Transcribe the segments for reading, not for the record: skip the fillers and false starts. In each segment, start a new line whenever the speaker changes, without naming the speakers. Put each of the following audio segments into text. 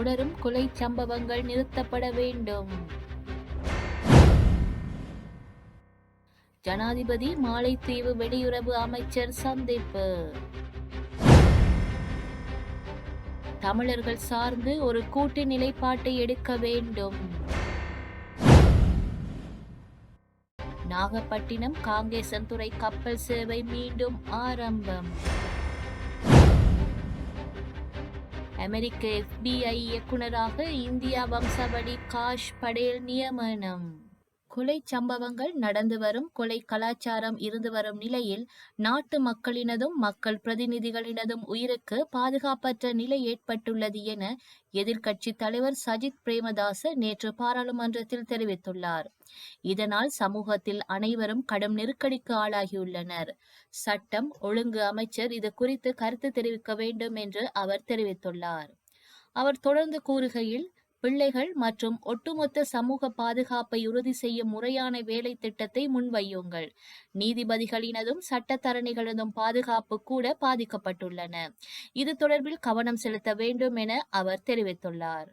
தொடரும் கொலை சம்பவங்கள் நிறுத்தப்பட வேண்டும். ஜனாதிபதி மாலைத்தீவு வெளியுறவு அமைச்சர் சந்திப்பு. தமிழர்கள் சார்ந்து ஒரு கூட்டு நிலைப்பாட்டை எடுக்க வேண்டும். நாகப்பட்டினம் காங்கேசன்துறை கப்பல் சேவை மீண்டும் ஆரம்பம். அமெரிக்க FBI இயக்குநராக இந்தியா வம்சாவளி காஷ் படேல் நியமனம். கொலை சம்பவங்கள் நடந்து வரும், கொலை கலாச்சாரம் இருந்து வரும் நிலையில் நாட்டு மக்களினதும் மக்கள் பிரதிநிதிகளினதும் உயிருக்கு பாதுகாப்பற்ற நிலை ஏற்பட்டுள்ளது என எதிர்க்கட்சி தலைவர் சஜித் பிரேமதாச நேற்று பாராளுமன்றத்தில் தெரிவித்துள்ளார். இதனால் சமூகத்தில் அனைவரும் கடும் நெருக்கடிக்கு ஆளாகியுள்ளனர். சட்டம் ஒழுங்கு அமைச்சர் இது குறித்து கருத்து தெரிவிக்க வேண்டும் என்று அவர் தெரிவித்துள்ளார். அவர் தொடர்ந்து கூறுகையில், பிள்ளைகள் மற்றும் ஒட்டுமொத்த சமூக பாதுகாப்பை உறுதி செய்யும் முறையான வேலை திட்டத்தை முன்வையுங்கள். நீதிபதிகளினதும் சட்டத்தரணிகளதும் பாதுகாப்பு கூட பாதிக்கப்பட்டுள்ளன. இது தொடர்பில் கவனம் செலுத்த வேண்டும் என அவர் தெரிவித்துள்ளார்.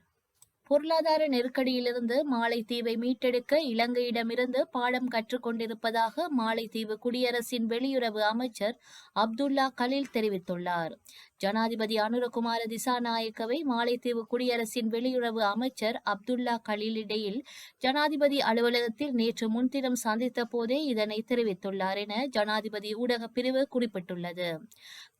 பொருளாதார நெருக்கடியிலிருந்து மாலைத்தீவை மீட்டெடுக்க இலங்கையிடமிருந்து பாடம் கற்றுக்கொண்டிருப்பதாக மாலைத்தீவு குடியரசின் வெளியுறவு அமைச்சர் அப்துல்லா கலீல் தெரிவித்துள்ளார். ஜனாதிபதி அனுரகுமார திசாநாயக்கவை மாலைத்தீவு குடியரசின் வெளியுறவு அமைச்சர் அப்துல்லா கலீல் இடையில் ஜனாதிபதி அலுவலகத்தில் நேற்று முன்தினம் சந்தித்த போதே இதனை தெரிவித்துள்ளார் என ஜனாதிபதி ஊடக பிரிவு குறிப்பிட்டுள்ளது.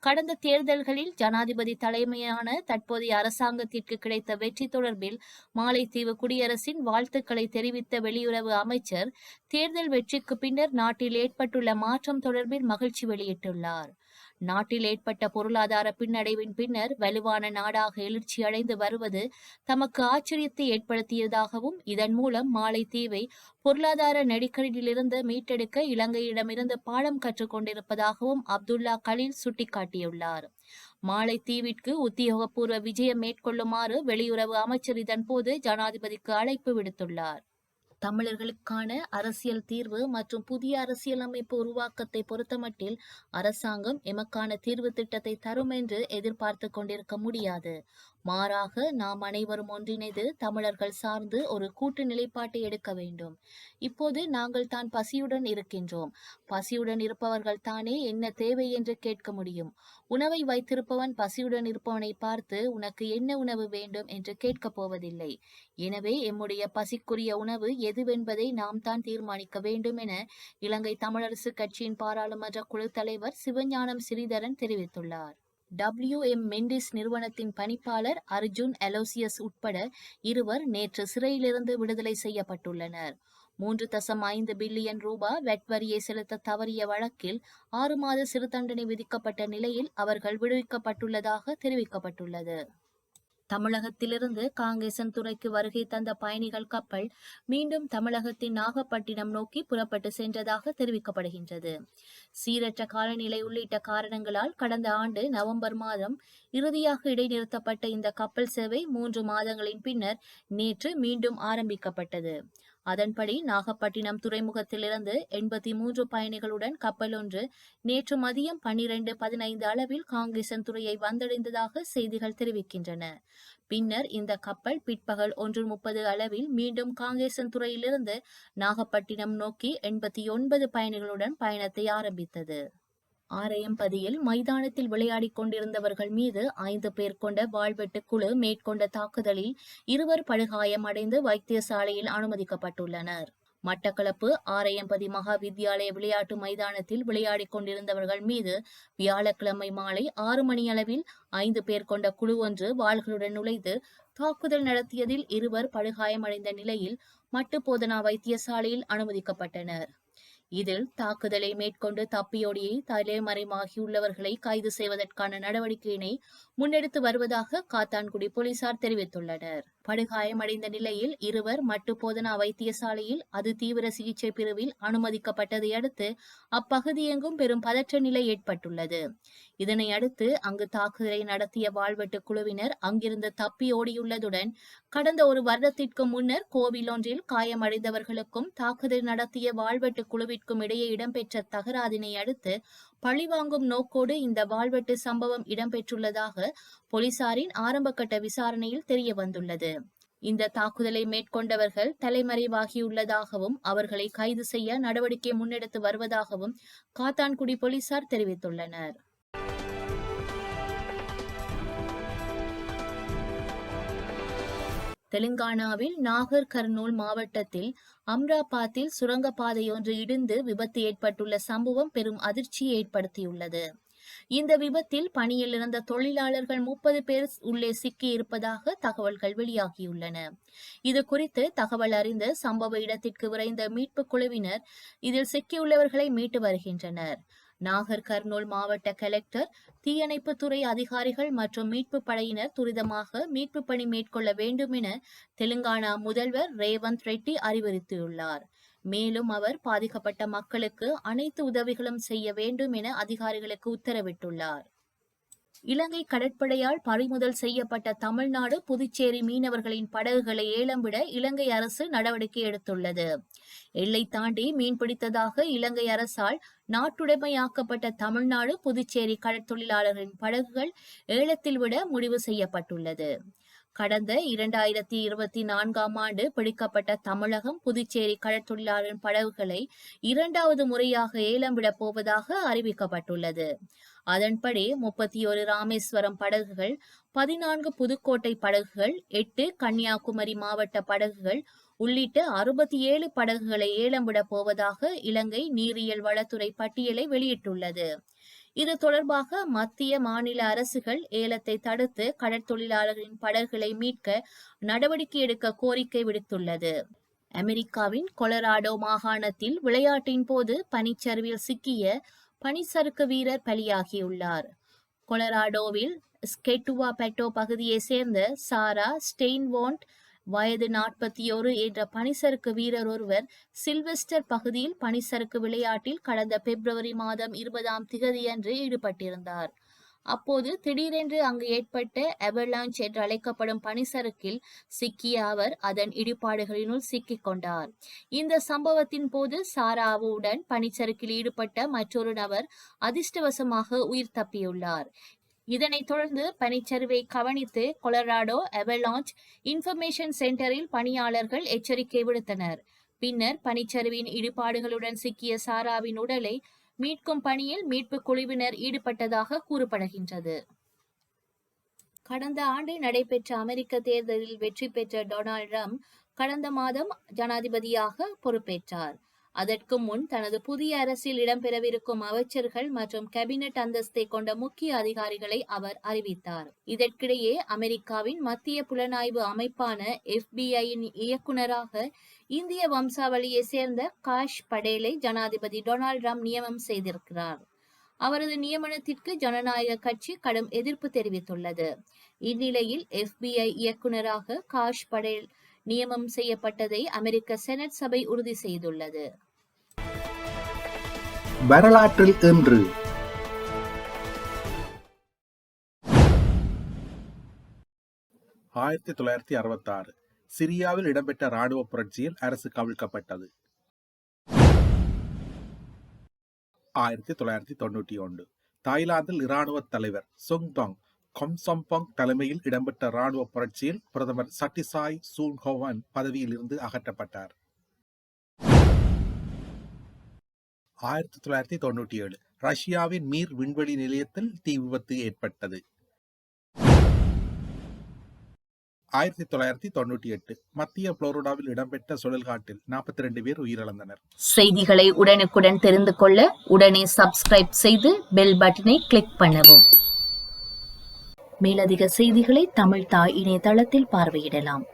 கடந்த தேர்தல்களில் ஜனாதிபதி தலைமையான தற்போதைய அரசாங்கத்திற்கு கிடைத்த வெற்றி தொடர்பில் மாலைத்தீவு குடியரசின் வாழ்த்துக்களை தெரிவித்த வெளியுறவு அமைச்சர் தேர்தல் வெற்றிக்கு பின்னர் நாட்டில் ஏற்பட்டுள்ள மாற்றம் தொடர்பில் மகிழ்ச்சி வெளியிட்டுள்ளார். நாட்டில் ஏற்பட்ட பொருளாதார பின்னடைவின் பின்னர் வலுவான நாடாக எழுச்சியடைந்து வருவது தமக்கு ஆச்சரியத்தை ஏற்படுத்தியதாகவும், இதன் மூலம் மாலைத்தீவை பொருளாதார நெருக்கடியிலிருந்து மீட்டெடுக்க இலங்கையிடமிருந்து பாடம் கற்றுக் கொண்டிருப்பதாகவும் அப்துல்லா கலீல் சுட்டிக்காட்டியுள்ளார். மாலைத்தீவிற்கு உத்தியோகபூர்வ விஜயம் மேற்கொள்ளுமாறு வெளியுறவு அமைச்சர் இதன்போது ஜனாதிபதிக்கு அழைப்பு விடுத்துள்ளார். தமிழர்களுக்கான அரசியல் தீர்வு மற்றும் புதிய அரசியலமைப்பு உருவாக்கத்தை பொறுத்தமட்டில் அரசாங்கம் எமக்கான தீர்வு திட்டத்தை தரும் என்று எதிர்பார்த்து கொண்டிருக்க முடியாது. மாறாக நாம் அனைவரும் ஒன்றிணைந்து தமிழர்கள் சார்ந்து ஒரு கூட்டு நிலைப்பாட்டை எடுக்க வேண்டும். இப்போது நாங்கள் தான் பசியுடன் இருக்கின்றோம். பசியுடன் இருப்பவர்கள் தானே என்ன தேவை என்று கேட்க முடியும். உணவை வைத்திருப்பவன் பசியுடன் இருப்பவனை பார்த்து உனக்கு என்ன உணவு வேண்டும் என்று கேட்கப் போவதில்லை. எனவே எம்முடைய பசிக்குரிய உணவு எதுவென்பதை நாம் தான் தீர்மானிக்க வேண்டும் என இலங்கை தமிழரசு கட்சியின் பாராளுமன்ற குழு தலைவர் சிவஞானம் ஸ்ரீதரன் தெரிவித்துள்ளார். WM மெண்டிஸ் நிறுவனத்தின் பணிப்பாளர் அர்ஜுன் அலோசியஸ் உட்பட இருவர் நேற்று சிறையிலிருந்து விடுதலை செய்யப்பட்டுள்ளனர். 3.5 பில்லியன் ரூபாய் வெட் வரியை செலுத்த தவறிய வழக்கில் 6 மாத சிறு தண்டனை விதிக்கப்பட்ட நிலையில் அவர்கள் விடுவிக்கப்பட்டுள்ளதாக தெரிவிக்கப்பட்டுள்ளது. தமிழகத்திலிருந்து காங்கேசன்துறைக்கு வருகை தந்த பயணிகள் கப்பல் மீண்டும் தமிழகத்தின் நாகப்பட்டினம் நோக்கி புறப்பட்டு சென்றதாக தெரிவிக்கப்படுகின்றது. சீரற்ற காலநிலை உள்ளிட்ட காரணங்களால் கடந்த ஆண்டு நவம்பர் மாதம் இறுதியாக இடைநிறுத்தப்பட்ட இந்த கப்பல் சேவை 3 மாதங்களின் பின்னர் நேற்று மீண்டும் ஆரம்பிக்கப்பட்டது. அதன்படி நாகப்பட்டினம் துறைமுகத்திலிருந்து 83 பயணிகளுடன் கப்பல் ஒன்று நேற்று மதியம் 12:15 அளவில் காங்கேசன்துறையை வந்தடைந்ததாக செய்திகள் தெரிவிக்கின்றன. பின்னர் இந்த கப்பல் பிற்பகல் 1:30 அளவில் மீண்டும் காங்கேசன்துறையிலிருந்து நாகப்பட்டினம் நோக்கி 89 பயணிகளுடன் பயணத்தை ஆரம்பித்தது. ஆரையம்பதியில் மைதானத்தில் விளையாடிக் கொண்டிருந்தவர்கள் மீது 5 பேர் கொண்ட வாள்வெட்டு குழு மேற்கொண்ட தாக்குதலில் 2 படுகாயம் அடைந்து வைத்தியசாலையில் அனுமதிக்கப்பட்டுள்ளனர். மட்டக்களப்பு ஆரையம்பதி மகா வித்தியாலய விளையாட்டு மைதானத்தில் விளையாடிக் கொண்டிருந்தவர்கள் மீது வியாழக்கிழமை மாலை 6 மணியளவில் 5 பேர் கொண்ட குழு ஒன்று வாள்களுடன் நுழைந்து தாக்குதல் நடத்தியதில் 2 படுகாயமடைந்த நிலையில் மட்டுப்போதனா வைத்தியசாலையில் அனுமதிக்கப்பட்டனர். இதில் தாக்குதலை மேற்கொண்டு தப்பியோடியை தலைமறைவாகியுள்ளவர்களை கைது செய்வதற்கான நடவடிக்கையினை முன்னெடுத்து வருவதாக காத்தான்குடி போலீசார் தெரிவித்துள்ளனர். படுகாயமடைந்த நிலையில் 2 மட்டுப்போதனா வைத்தியசாலையில் தீவிர சிகிச்சை பிரிவில் அனுமதிக்கப்பட்டதை அடுத்து அப்பகுதி எங்கும் பெரும் பதற்ற நிலை ஏற்பட்டுள்ளது. இதனை அடுத்து அங்கு தாக்குதலை நடத்திய வாள்வெட்டு குழுவினர் அங்கிருந்து தப்பி ஓடியுள்ளதுடன் கடந்த 1 வருடத்திற்கு முன்னர் கோவில் ஒன்றில் காயமடைந்தவர்களுக்கும் தாக்குதல் நடத்திய வாள்வெட்டு குழுவிற்கும் இடையே இடம்பெற்ற தகராதினை அடுத்து பழிவாங்கும் நோக்கோடு இந்த வாள்வெட்டு சம்பவம் இடம்பெற்றுள்ளதாக போலீசாரின் ஆரம்பகட்ட விசாரணையில் தெரிய வந்துள்ளது. இந்த தாக்குதலை மேற்கொண்டவர்கள் தலைமறைவாகியுள்ளதாகவும் அவர்களை கைது செய்ய நடவடிக்கை முன்னெடுத்து வருவதாகவும் காத்தான்குடி போலீசார் தெரிவித்துள்ளனர். தெலுங்கானாவில் நாகர் கர்னூல் மாவட்டத்தில் அம்ராபாத்தில் சுரங்கப்பாதையொன்று இடிந்து விபத்து ஏற்பட்டுள்ள சம்பவம் பெரும் அதிர்ச்சியை ஏற்படுத்தியுள்ளது. இந்த விபத்தில் பணியில் இருந்த தொழிலாளர்கள் 30 பேர் உள்ளே சிக்கியிருப்பதாக தகவல்கள் வெளியாகியுள்ளன. இது குறித்து தகவல் அறிந்து சம்பவ இடத்திற்கு விரைந்த மீட்பு குழுவினர் இதில் சிக்கியுள்ளவர்களை மீட்டு வருகின்றனர். நாகர் கர்னூல் மாவட்ட கலெக்டர், தீயணைப்பு துறை அதிகாரிகள் மற்றும் மீட்பு படையினர் துரிதமாக மீட்பு பணி மேற்கொள்ள வேண்டும் என தெலுங்கானா முதல்வர் ரேவந்த் ரெட்டி அறிவுறுத்தியுள்ளார். மேலும் அவர் பாதிக்கப்பட்ட மக்களுக்கு அனைத்து உதவிகளும் செய்ய வேண்டும் என அதிகாரிகளுக்கு உத்தரவிட்டுள்ளார். இலங்கை கடற்படையால் பறிமுதல் செய்யப்பட்ட தமிழ்நாடு, புதுச்சேரி மீனவர்களின் படகுகளை ஏலம் விட இலங்கை அரசு நடவடிக்கை எடுத்துள்ளது. எல்லை தாண்டி மீன்பிடித்ததாக இலங்கை அரசால் நாட்டுடைமையாக்கப்பட்ட தமிழ்நாடு, புதுச்சேரி கடற்தொழிலாளர்களின் படகுகள் ஏலத்தில் விட முடிவு செய்யப்பட்டுள்ளது. கடந்த 2024ஆம் ஆண்டு பிடிக்கப்பட்ட தமிழகம், புதுச்சேரி கடற்தொழிலாளரின் படகுகளை 2வது முறையாக ஏலம் விடப் போவதாக அறிவிக்கப்பட்டுள்ளது. அதன்படி 31 ராமேஸ்வரம் படகுகள், 14 புதுக்கோட்டை படகுகள், 8 கன்னியாகுமரி மாவட்ட படகுகள் உள்ளிட்ட 67 படகுகளை ஏலம் விடப் போவதாக இலங்கை நீரியல் வளத்துறை பட்டியலை வெளியிட்டுள்ளது. இது தொடர்பாக மத்திய, மாநில அரசுகள் ஏலத்தை தடுத்து கடற்தொழிலாளர்களின் படகுகளை மீட்க நடவடிக்கை எடுக்க கோரிக்கை விடுத்துள்ளது. அமெரிக்காவின் கொலராடோ மாகாணத்தில் விளையாட்டின் போது பனிச்சரிவில் சிக்கிய பனிசறுக்கு வீரர் பலியாகியுள்ளார். கொலராடோவில் ஸ்கெட்டுவா பெட்டோ பகுதியை சேர்ந்த சாரா ஸ்டெயின்வாண்ட் வயது 41 என்ற பனிசறுக்கு வீரர் ஒருவர் சில்வெஸ்டர் பகுதியில் பனிசறுக்கு விளையாட்டில் கடந்த பிப்ரவரி மாதம் 20ஆம் திகதியன்று ஈடுபட்டிருந்தார். அப்போது திடீரென்று அங்கு ஏற்பட்ட அவலாஞ்ச் என்று அழைக்கப்படும் பனிசறுக்கில் சிக்கிய அவர் அதன் இடிபாடுகளினுள் சிக்கிக் கொண்டார். இந்த சம்பவத்தின் போது சாராவுடன் பனிச்சறுக்கில் ஈடுபட்ட மற்றொரு நபர் அதிர்ஷ்டவசமாக உயிர் தப்பியுள்ளார். இதனைத் தொடர்ந்து பனிச்சரிவை கவனித்து கொலராடோ அவலாஞ்ச் இன்ஃபர்மேஷன் சென்டரில் பணியாளர்கள் எச்சரிக்கை விடுத்தனர். பின்னர் பனிச்சரிவின் இடிபாடுகளுடன் சிக்கிய சாராவின் உடலை மீட்கும் பணியில் மீட்பு குழுவினர் ஈடுபட்டதாக கூறப்படுகின்றது. கடந்த ஆண்டு நடைபெற்ற அமெரிக்க தேர்தலில் வெற்றி பெற்ற டொனால்ட் ட்ரம்ப் கடந்த மாதம் ஜனாதிபதியாக பொறுப்பேற்றார். அதற்கு முன் தனது புதிய அரசில் இடம்பெறவிருக்கும் அமைச்சர்கள் மற்றும் கேபினெட் அந்தஸ்தை கொண்ட முக்கிய அதிகாரிகளை அவர் அறிவித்தார். இதற்கிடையே அமெரிக்காவின் மத்திய புலனாய்வு அமைப்பான FBI-யின் இயக்குநராக இந்திய வம்சாவளியை சேர்ந்த காஷ் படேலை ஜனாதிபதி டொனால்ட் ட்ரம்ப் நியமனம் செய்திருக்கிறார். அவரது நியமனத்திற்கு ஜனநாயக கட்சி கடும் எதிர்ப்பு தெரிவித்துள்ளது. இந்நிலையில் FBI இயக்குநராக காஷ் படேல் நியமனம் செய்யப்பட்டதை அமெரிக்க செனட் சபை உறுதி செய்துள்ளது.
வரலாற்றில் இன்று 1966 சிரியாவில் இடம்பெற்ற ராணுவ புரட்சியில் அரசு கவிழ்க்கப்பட்டது. 1991 தாய்லாந்தில் இராணுவ தலைவர் சுங்தாங் கொம்சம்பங் தலைமையில் இடம்பெற்ற ராணுவ புரட்சியில் பிரதமர் சட்டிசாய் சூன்ஹோவன் பதவியில் இருந்து அகற்றப்பட்டார். 1997 ரஷ்யாவின் மீர் விண்வெளி நிலையத்தில் தீ விபத்து ஏற்பட்டது. 1998 மத்திய புளோரிடாவில் இடம்பெற்ற சுழல்காட்டில் 42 பேர் உயிரிழந்தனர்.
செய்திகளை உடனுக்குடன் தெரிந்து கொள்ள உடனே சப்ஸ்கிரைப் செய்து பெல் பட்டனை கிளிக் பண்ணவும். மேலதிக செய்திகளை தமிழ் தாய் இணையதளத்தில் பார்வையிடலாம்.